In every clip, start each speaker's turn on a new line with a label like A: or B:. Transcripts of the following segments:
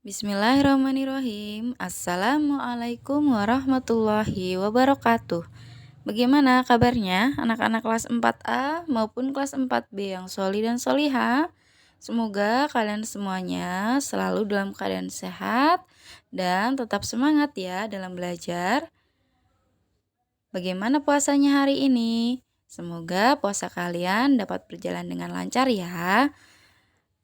A: Bismillahirrahmanirrahim. Assalamualaikum warahmatullahi wabarakatuh. Bagaimana kabarnya anak-anak kelas 4A maupun kelas 4B yang soli dan soliha? Semoga kalian semuanya selalu dalam keadaan sehat dan tetap semangat ya dalam belajar. Bagaimana puasanya hari ini? Semoga puasa kalian dapat berjalan dengan lancar ya.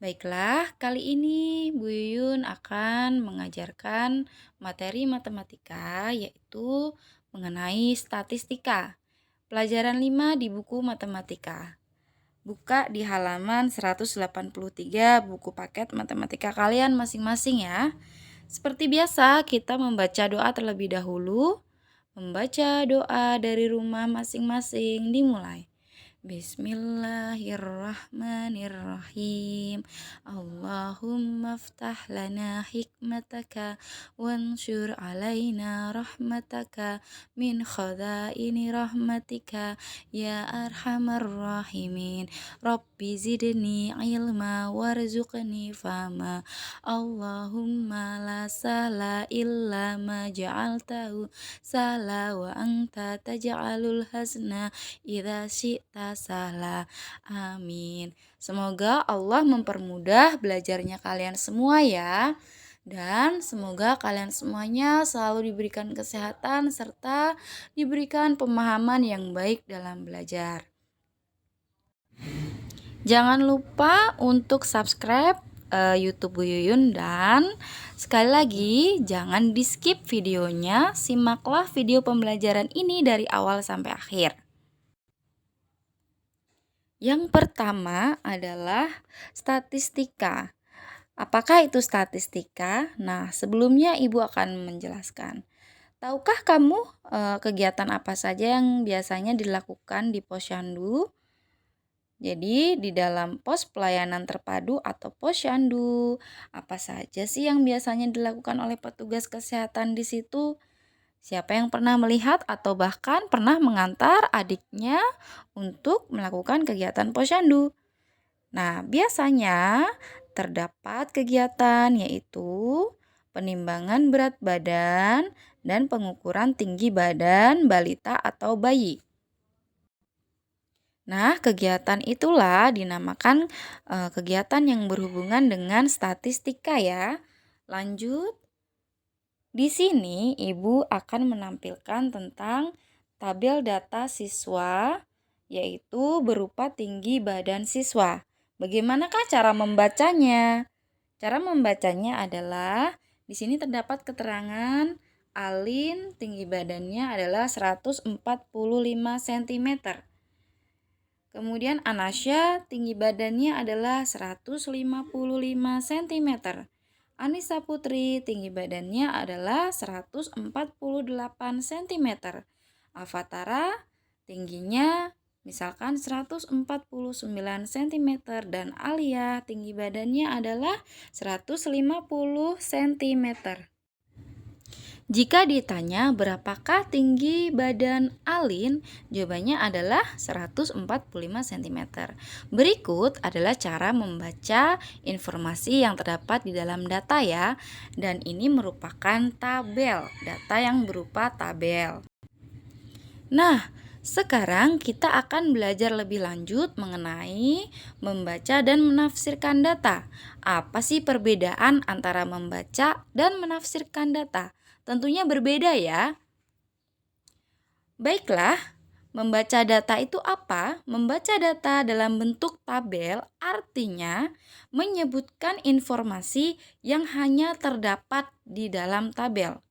A: Baiklah, kali ini Bu Yuyun akan mengajarkan materi matematika yaitu mengenai statistika. Pelajaran 5 di buku matematika. Buka di halaman 183 buku paket matematika kalian masing-masing ya. Seperti biasa, kita membaca doa terlebih dahulu. Membaca doa dari rumah masing-masing dimulai. Bismillahirrahmanirrahim. Allahumma ftah lana hikmataka wansyur alaina rahmataka min khadaini rahmatika ya arhamar rahimin. Rabbi zidni ilma warzuqni fama. Allahumma la sahla illa ma ja'altahu sahla wa anta taj'alul hasna idza syi'ta sahla. Amin. Semoga Allah mempermudah belajarnya kalian semua ya. Dan semoga kalian semuanya selalu diberikan kesehatan serta diberikan pemahaman yang baik dalam belajar. Jangan lupa untuk subscribe YouTube Bu Yuyun, dan sekali lagi jangan di skip videonya, simaklah video pembelajaran ini dari awal sampai akhir. Yang pertama adalah statistika. Apakah itu statistika? Nah, sebelumnya Ibu akan menjelaskan. Tahukah kamu kegiatan apa saja yang biasanya dilakukan di Posyandu? Jadi, di dalam pos pelayanan terpadu atau Posyandu, apa saja sih yang biasanya dilakukan oleh petugas kesehatan di situ? Siapa yang pernah melihat atau bahkan pernah mengantar adiknya untuk melakukan kegiatan Posyandu? Nah, biasanya terdapat kegiatan yaitu penimbangan berat badan dan pengukuran tinggi badan balita atau bayi. Nah, kegiatan itulah dinamakan kegiatan yang berhubungan dengan statistika ya. Lanjut. Di sini Ibu akan menampilkan tentang tabel data siswa, yaitu berupa tinggi badan siswa. Bagaimanakah cara membacanya? Cara membacanya adalah di sini terdapat keterangan Alin tinggi badannya adalah 145 cm. Kemudian Anasya tinggi badannya adalah 155 cm. Anissa Putri tinggi badannya adalah 148 cm. Avatara tingginya misalkan 149 cm dan Alia tinggi badannya adalah 150 cm. Jika ditanya berapakah tinggi badan Alin, jawabannya adalah 145 cm. Berikut adalah cara membaca informasi yang terdapat di dalam data ya. Dan ini merupakan tabel, data yang berupa tabel. Nah, sekarang kita akan belajar lebih lanjut mengenai membaca dan menafsirkan data. Apa sih perbedaan antara membaca dan menafsirkan data? Tentunya berbeda ya. Baiklah, membaca data itu apa? Membaca data dalam bentuk tabel artinya menyebutkan informasi yang hanya terdapat di dalam tabel.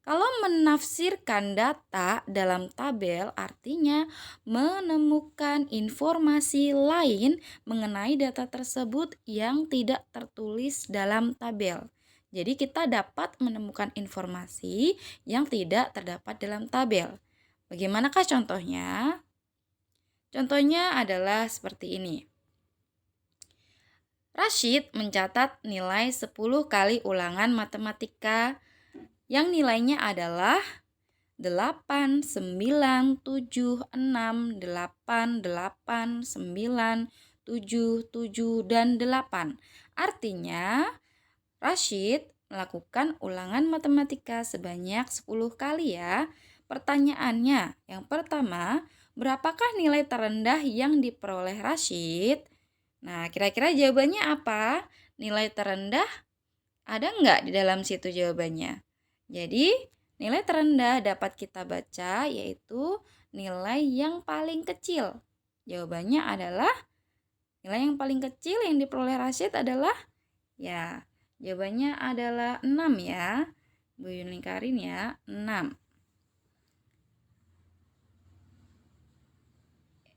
A: Kalau menafsirkan data dalam tabel artinya menemukan informasi lain mengenai data tersebut yang tidak tertulis dalam tabel. Jadi kita dapat menemukan informasi yang tidak terdapat dalam tabel. Bagaimanakah contohnya? Contohnya adalah seperti ini. Rashid mencatat nilai 10 kali ulangan matematika yang nilainya adalah 8, 9, 7, 6, 8, 8, 9, 7, 7, dan 8. Artinya, Rashid melakukan ulangan matematika sebanyak 10 kali ya. Pertanyaannya, yang pertama, berapakah nilai terendah yang diperoleh Rashid? Nah, kira-kira jawabannya apa? Nilai terendah ada nggak di dalam situ jawabannya? Jadi, nilai terendah dapat kita baca yaitu nilai yang paling kecil. Jawabannya adalah nilai yang paling kecil yang diperoleh Rashid adalah ya, jawabannya adalah 6 ya. Bu Yun lingkarin ya, 6.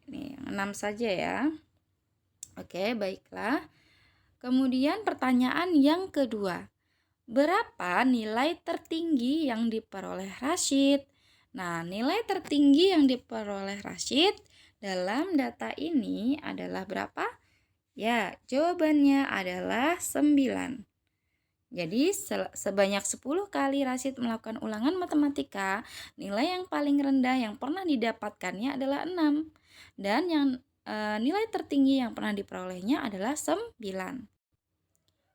A: Ini yang 6 saja ya. Oke, baiklah. Kemudian pertanyaan yang kedua. Berapa nilai tertinggi yang diperoleh Rashid? Nah, nilai tertinggi yang diperoleh Rashid dalam data ini adalah berapa? Ya, jawabannya adalah 9. Jadi, sebanyak 10 kali Rashid melakukan ulangan matematika, nilai yang paling rendah yang pernah didapatkannya adalah 6. Dan yang nilai tertinggi yang pernah diperolehnya adalah 9.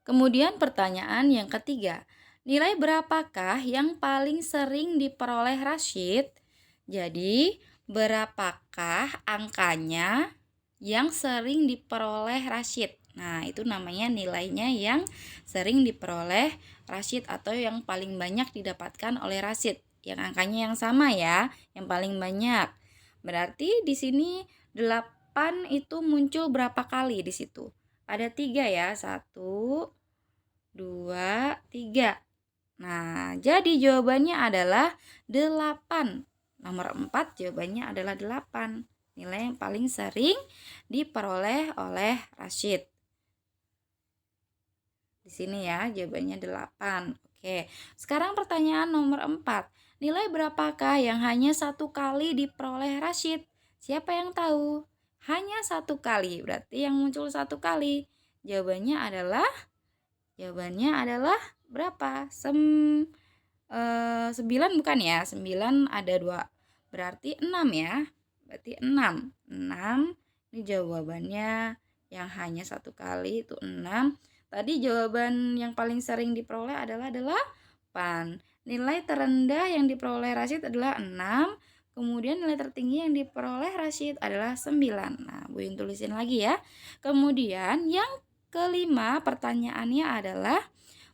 A: Kemudian pertanyaan yang ketiga, nilai berapakah yang paling sering diperoleh Rashid? Jadi, berapakah angkanya yang sering diperoleh Rashid? Nah, itu namanya nilainya yang sering diperoleh Rashid atau yang paling banyak didapatkan oleh Rashid. Yang angkanya yang sama ya, yang paling banyak. Berarti di sini 8 itu muncul berapa kali di situ? Ada 3 ya, 1, 2, 3. Nah, jadi jawabannya adalah 8. Nomor 4 jawabannya adalah 8. Nilai yang paling sering diperoleh oleh Rashid. Di sini ya, jawabannya 8. Oke, sekarang pertanyaan nomor 4. Nilai berapakah yang hanya 1 kali diperoleh Rashid? Siapa yang tahu? Hanya 1 kali, berarti yang muncul 1 kali. Jawabannya adalah berapa? 9 bukan ya? 9 ada 2. Berarti 6 ya. Berarti 6. 6 ini jawabannya yang hanya 1 kali itu 6. Tadi jawaban yang paling sering diperoleh adalah 8. Nilai terendah yang diperoleh Rashid adalah 6. Kemudian nilai tertinggi yang diperoleh Rashid adalah 9. Nah, Bu Yun tulisin lagi ya. Kemudian yang kelima pertanyaannya adalah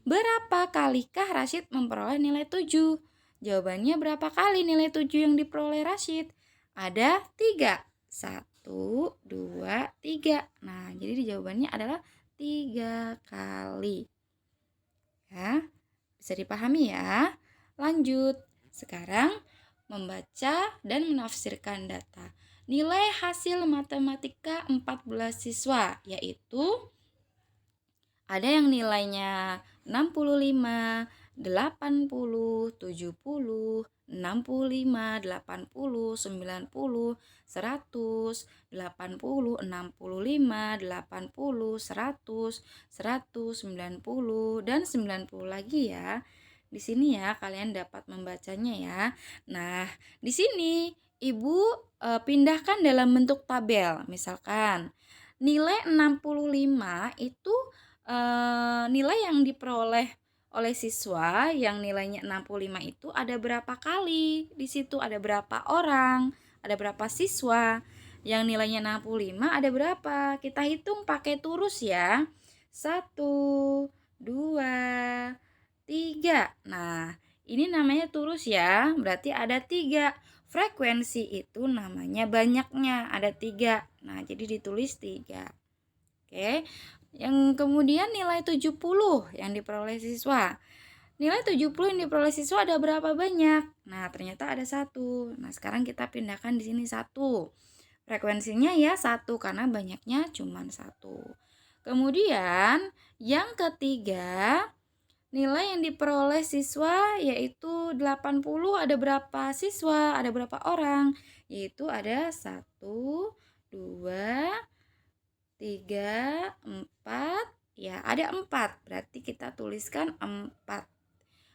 A: berapa kalikah Rashid memperoleh nilai 7? Jawabannya berapa kali nilai 7 yang diperoleh Rashid? Ada 3. 1, 2, 3. Nah, jadi jawabannya adalah 3 kali. Ya, bisa dipahami ya. Lanjut. Sekarang membaca dan menafsirkan data. Nilai hasil matematika 14 siswa yaitu ada yang nilainya 65, 80, 70, 65, 80, 90, 100, 80, 65, 80, 100, 100, 90, dan 90 lagi ya. Di sini ya kalian dapat membacanya ya. Nah, di sini Ibu pindahkan dalam bentuk tabel. Misalkan nilai 65 itu nilai yang diperoleh oleh siswa yang nilainya 65 itu ada berapa kali? Di situ ada berapa orang? Ada berapa siswa? Yang nilainya 65 ada berapa? Kita hitung pakai turus ya. 1, 2, 3. Nah, ini namanya turus ya. Berarti ada 3. Frekuensi itu namanya banyaknya. Ada 3. Nah, jadi ditulis 3. Oke. Yang kemudian nilai 70 yang diperoleh siswa. Nilai 70 yang diperoleh siswa ada berapa banyak? Nah, ternyata ada 1. Nah, sekarang kita pindahkan di sini 1. Frekuensinya ya 1 karena banyaknya cuma 1. Kemudian yang ketiga, nilai yang diperoleh siswa yaitu 80 ada berapa siswa? Ada berapa orang? Yaitu ada 1, 2, 3, 4, ya ada 4. Berarti kita tuliskan 4.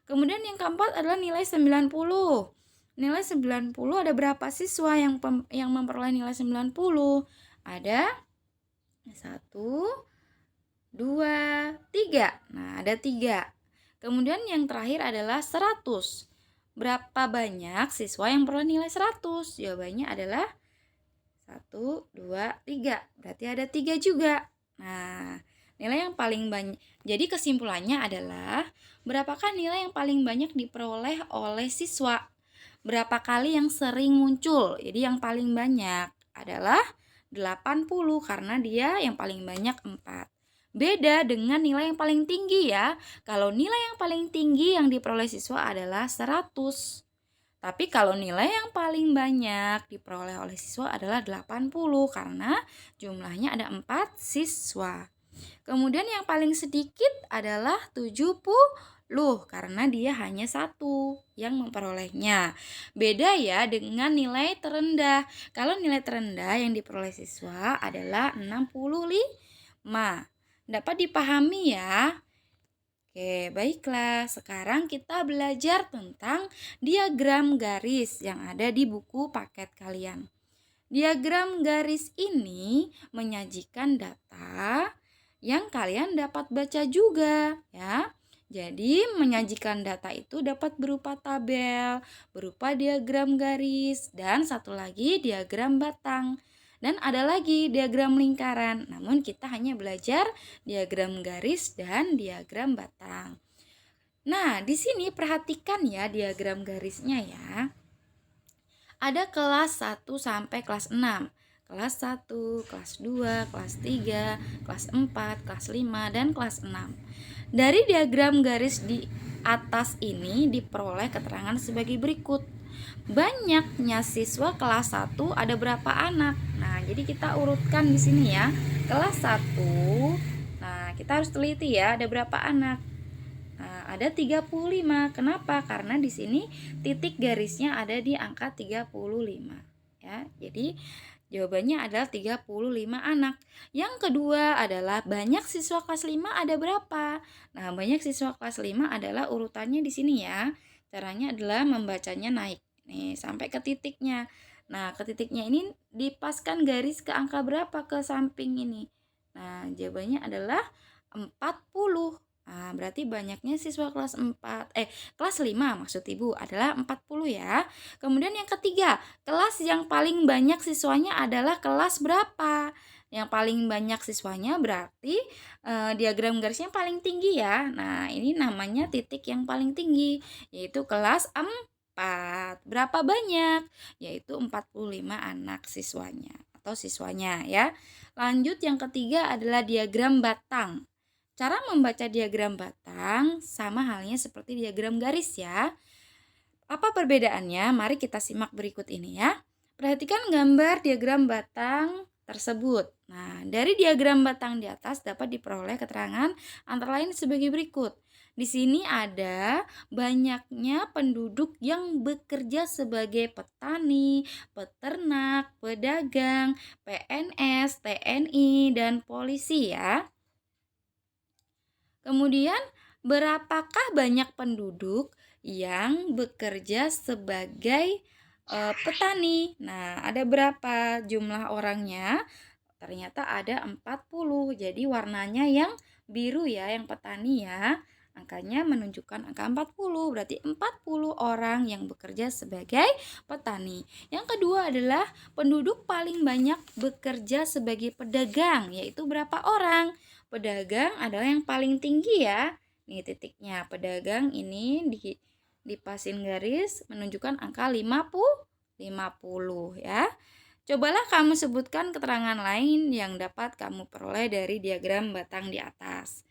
A: Kemudian yang keempat adalah nilai 90. Nilai 90 ada berapa siswa yang memperoleh nilai 90? Ada 1, 2, 3. Nah, ada 3. Kemudian yang terakhir adalah 100. Berapa banyak siswa yang peroleh nilai 100? Jawabannya adalah 1, 2, 3. Berarti ada 3 juga. Nah, nilai yang paling banyak. Jadi kesimpulannya adalah berapakah nilai yang paling banyak diperoleh oleh siswa? Berapa kali yang sering muncul? Jadi yang paling banyak adalah 80 karena dia yang paling banyak 4. Beda dengan nilai yang paling tinggi ya. Kalau nilai yang paling tinggi yang diperoleh siswa adalah 100. Tapi kalau nilai yang paling banyak diperoleh oleh siswa adalah 80 karena jumlahnya ada 4 siswa. Kemudian yang paling sedikit adalah 70 karena dia hanya 1 yang memperolehnya. Beda ya dengan nilai terendah. Kalau nilai terendah yang diperoleh siswa adalah 65. Dapat dipahami ya? Oke, baiklah. Sekarang kita belajar tentang diagram garis yang ada di buku paket kalian. Diagram garis ini menyajikan data yang kalian dapat baca juga, ya. Jadi, menyajikan data itu dapat berupa tabel, berupa diagram garis, dan satu lagi diagram batang. Dan ada lagi diagram lingkaran, namun kita hanya belajar diagram garis dan diagram batang. Nah, di sini perhatikan ya diagram garisnya ya. Ada kelas 1 sampai kelas 6. Kelas 1, kelas 2, kelas 3, kelas 4, kelas 5, dan kelas 6. Dari diagram garis di atas ini diperoleh keterangan sebagai berikut. Banyaknya siswa kelas 1 ada berapa anak? Nah, jadi kita urutkan di sini ya. Kelas 1. Nah, kita harus teliti ya, ada berapa anak? Nah, ada 35. Kenapa? Karena di sini titik garisnya ada di angka 35. Ya, jadi jawabannya adalah 35 anak. Yang kedua adalah banyak siswa kelas 5 ada berapa? Nah, banyak siswa kelas 5 adalah urutannya di sini ya. Caranya adalah membacanya naik. Nih, sampai ke titiknya. Nah, ke titiknya ini dipaskan garis ke angka berapa ke samping ini? Nah, jawabannya adalah 40. Nah, berarti banyaknya siswa kelas 5 maksud Ibu adalah 40 ya. Kemudian yang ketiga, kelas yang paling banyak siswanya adalah kelas berapa? Yang paling banyak siswanya berarti diagram garisnya paling tinggi ya. Nah, ini namanya titik yang paling tinggi, yaitu kelas 4. Berapa banyak? Yaitu 45 anak siswanya atau siswanya ya. Lanjut yang ketiga adalah diagram batang. Cara membaca diagram batang sama halnya seperti diagram garis ya. Apa perbedaannya? Mari kita simak berikut ini ya. Perhatikan gambar diagram batang tersebut. Nah, dari diagram batang di atas dapat diperoleh keterangan antara lain sebagai berikut. Di sini ada banyaknya penduduk yang bekerja sebagai petani, peternak, pedagang, PNS, TNI, dan polisi ya. Kemudian, berapakah banyak penduduk yang bekerja sebagai petani? Nah, ada berapa jumlah orangnya? Ternyata ada 40. Jadi warnanya yang biru ya, yang petani ya. Angkanya menunjukkan angka 40. Berarti 40 orang yang bekerja sebagai petani. Yang kedua adalah penduduk paling banyak bekerja sebagai pedagang, yaitu berapa orang? Pedagang adalah yang paling tinggi ya. Nih titiknya, pedagang ini dipasin garis menunjukkan angka 50 ya. Cobalah kamu sebutkan keterangan lain yang dapat kamu peroleh dari diagram batang di atas.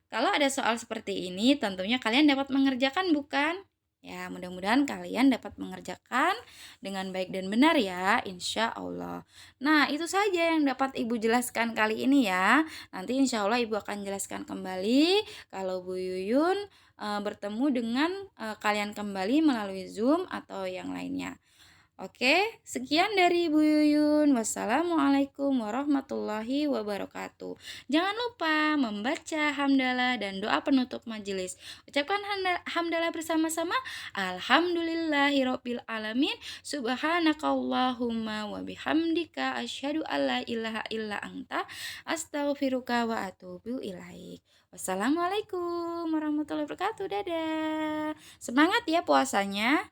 A: Kalau ada soal seperti ini, tentunya kalian dapat mengerjakan bukan? Ya, mudah-mudahan kalian dapat mengerjakan dengan baik dan benar ya, insya Allah. Nah, itu saja yang dapat Ibu jelaskan kali ini ya. Nanti insya Allah Ibu akan jelaskan kembali kalau Bu Yuyun bertemu dengan kalian kembali melalui Zoom atau yang lainnya. Oke, sekian dari Ibu Yuyun. Wassalamualaikum warahmatullahi wabarakatuh. Jangan lupa membaca hamdalah dan doa penutup majelis. Ucapkan hamdalah bersama-sama. Alhamdulillahirabbil alamin. Subhanakallahumma wa bihamdika asyhadu alla ilaha illa anta astaghfiruka wa atubu ilaik. Wassalamualaikum warahmatullahi wabarakatuh. Dadah. Semangat ya puasanya.